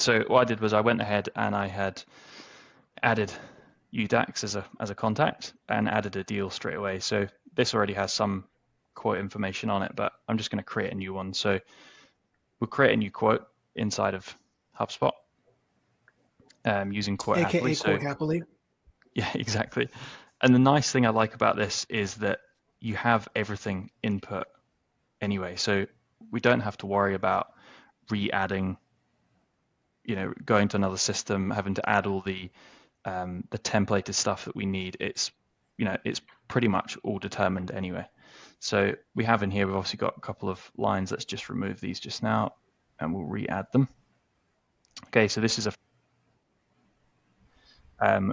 So what I did was I went ahead and I had added UDAX as a contact and added a deal straight away. So this already has some quote information on it, but I'm just going to create a new one. So we'll create a new quote inside of HubSpot using Quote Happily. AKA Quote Happily. Yeah, exactly. And the nice thing I like about this is that you have everything input anyway. So we don't have to worry about re-adding, going to another system, having to add all the templated stuff that we need. It's pretty much all determined anyway. So we have in here, we've obviously got a couple of lines. Let's just remove these just now and we'll re-add them. Okay, so this is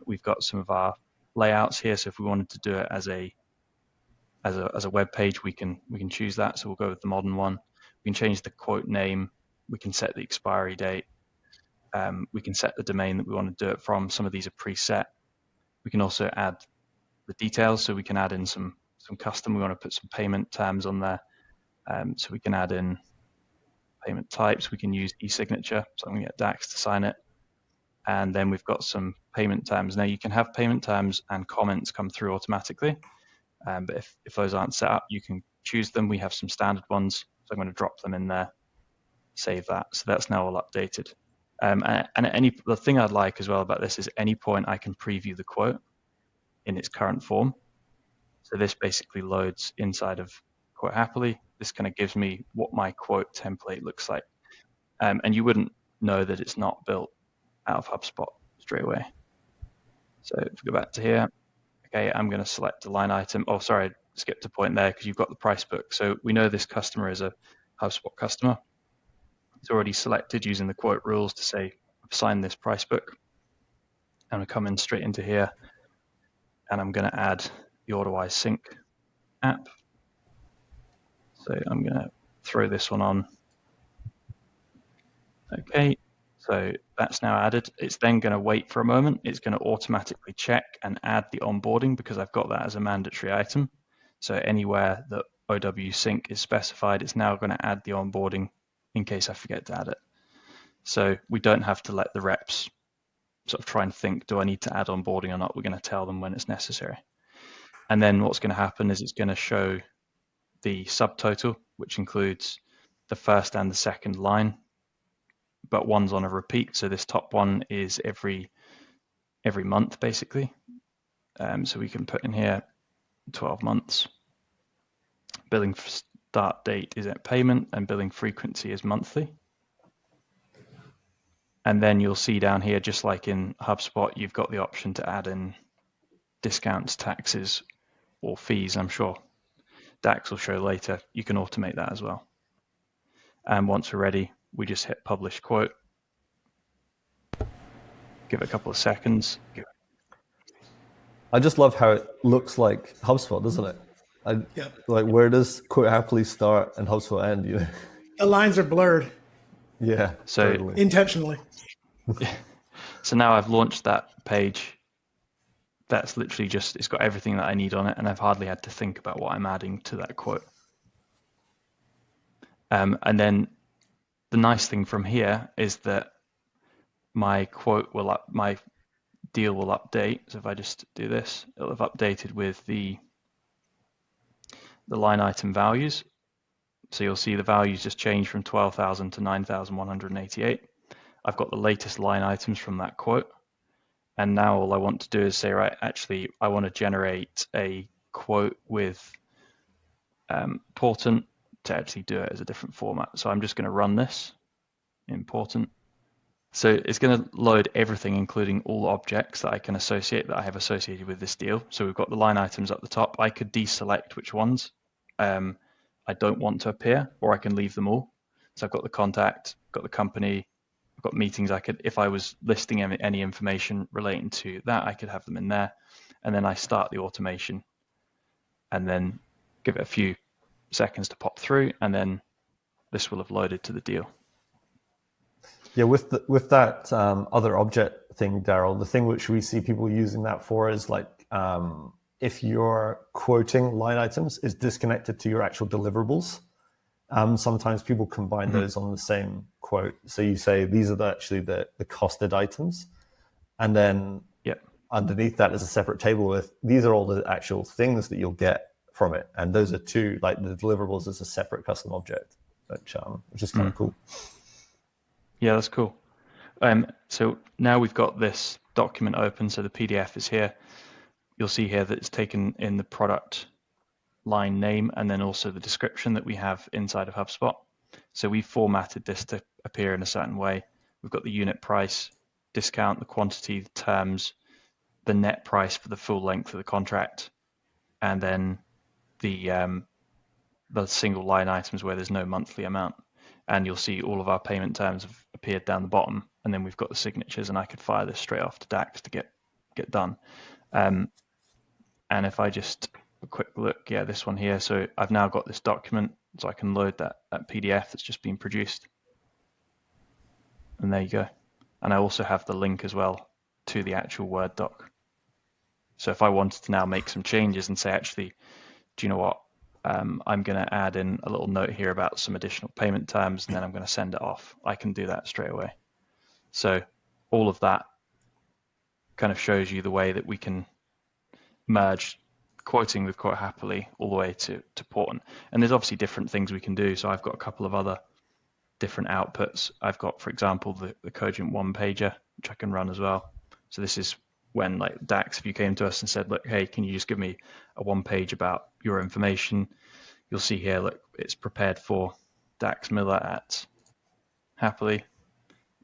we've got some of our layouts here. So if we wanted to do it as a web page, we can choose that. So we'll go with the modern one. We can change the quote name. We can set the expiry date. We can set the domain that we want to do it from. Some of these are preset. We can also add the details. So we can add in some custom. We want to put some payment terms on there. So we can add in payment types. We can use e-signature. So I'm going to get Dax to sign it. And then we've got some payment terms. Now you can have payment terms and comments come through automatically. But if those aren't set up, you can choose them. We have some standard ones. So I'm going to drop them in there, save that. So that's now all updated. And the thing I'd like as well about this is any point I can preview the quote in its current form. So this basically loads inside of Quote Happily. This kind of gives me what my quote template looks like. And you wouldn't know that it's not built out of HubSpot straight away. So if we go back to here, okay, I'm going to select a line item. Oh, sorry, I skipped a point there because you've got the price book. So we know this customer is a HubSpot customer. It's already selected using the quote rules to say, assign this price book. I'm going to come in straight into here and I'm going to add the OrderWise Sync app. So I'm going to throw this one on. Okay, so that's now added. It's then going to wait for a moment. It's going to automatically check and add the onboarding because I've got that as a mandatory item. So anywhere that OW Sync is specified, it's now going to add the onboarding in case I forget to add it. So we don't have to let the reps sort of try and think, do I need to add onboarding or not? We're going to tell them when it's necessary. And then what's going to happen is it's going to show the subtotal, which includes the first and the second line, but one's on a repeat. So this top one is every month, basically. So we can put in here 12 months. Billing start date is at payment and billing frequency is monthly. And then you'll see down here, just like in HubSpot, you've got the option to add in discounts, taxes, or fees. I'm sure Dax will show later. You can automate that as well. And once we're ready, we just hit publish quote. Give it a couple of seconds. I just love how it looks like HubSpot, doesn't it? Yep. Like, where does Quote Happily start and HubSpot end? You know? The lines are blurred. Yeah, so totally. Intentionally. So now I've launched that page. That's literally just, it's got everything that I need on it, and I've hardly had to think about what I'm adding to that quote. And then the nice thing from here is that my deal will update. So if I just do this, it'll have updated with the line item values. So you'll see the values just change from 12,000 to 9,188. I've got the latest line items from that quote. And now all I want to do is say, right, actually, I want to generate a quote with Portent to actually do it as a different format. So I'm just going to run this in Portent. So it's going to load everything, including all objects that I can associate, that I have associated with this deal. So we've got the line items up the top. I could deselect which ones I don't want to appear, or I can leave them all. So I've got the contact, got the company, I've got meetings. I could, if I was listing any information relating to that, I could have them in there. And then I start the automation and then give it a few seconds to pop through, and then this will have loaded to the deal. Yeah, with that other object thing, Daryl, the thing which we see people using that for is like if your quoting line items is disconnected to your actual deliverables, Sometimes people combine those on the same quote. So you say these are actually the costed items, and then underneath that is a separate table with these are all the actual things that you'll get from it, and those are two, like the deliverables is a separate custom object, which is kind of cool. Yeah, that's cool. So now we've got this document open, so the PDF is here. You'll see here that it's taken in the product line name and then also the description that we have inside of HubSpot. So we formatted this to appear in a certain way. We've got the unit price, discount, the quantity, the terms, the net price for the full length of the contract, and then the single line items where there's no monthly amount. And you'll see all of our payment terms have appeared down the bottom, and then we've got the signatures, and I could fire this straight off to Dax to get done. And if I just a quick look, yeah, this one here. So I've now got this document, so I can load that PDF that's just been produced. And there you go. And I also have the link as well to the actual Word doc. So if I wanted to now make some changes and say, actually, do you know what? I'm going to add in a little note here about some additional payment terms, and then I'm going to send it off. I can do that straight away. So all of that kind of shows you the way that we can merge quoting with Quote Happily all the way to Portent. And there's obviously different things we can do. So I've got a couple of other different outputs. I've got, for example, the Cogent one pager, which I can run as well. So this is when, like, Dax, if you came to us and said, look, hey, can you just give me a one page about your information? You'll see here, look, it's prepared for Dax Miller at Happily,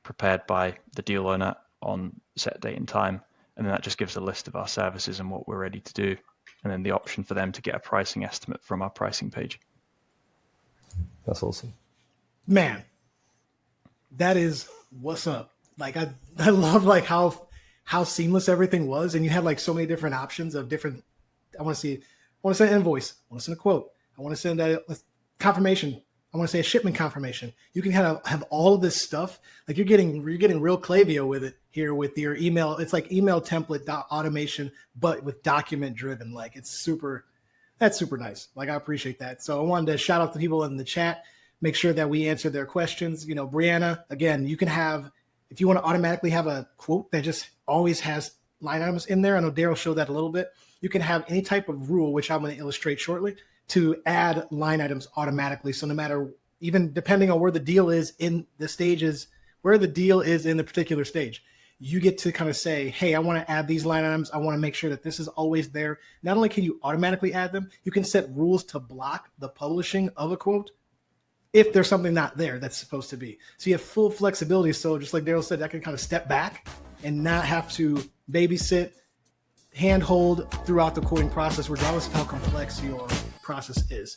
prepared by the deal owner on set date and time. And then that just gives a list of our services and what we're ready to do. And then the option for them to get a pricing estimate from our pricing page. That's awesome. Man, that is what's up. Like, I love like how seamless everything was. And you had like so many different options of different, I want to send an invoice. I want to send a quote. I want to send a confirmation. I want to say a shipment confirmation. You can kind of have all of this stuff. Like you're getting real Klaviyo with it here with your email. It's like email template automation, but with document driven. Like that's super nice. Like I appreciate that. So I wanted to shout out the people in the chat, make sure that we answer their questions. You know, Brianna, again, you can have, if you want to automatically have a quote that just always has line items in there. I know Daryl showed that a little bit. You can have any type of rule, which I'm going to illustrate shortly, to add line items automatically. So no matter, even depending on where the deal is in the stages, where the deal is in the particular stage, you get to kind of say, hey, I want to add these line items. I want to make sure that this is always there. Not only can you automatically add them, you can set rules to block the publishing of a quote if there's something not there that's supposed to be. So you have full flexibility. So just like Daryl said, I can kind of step back and not have to babysit, handhold throughout the quoting process, regardless of how complex your process is.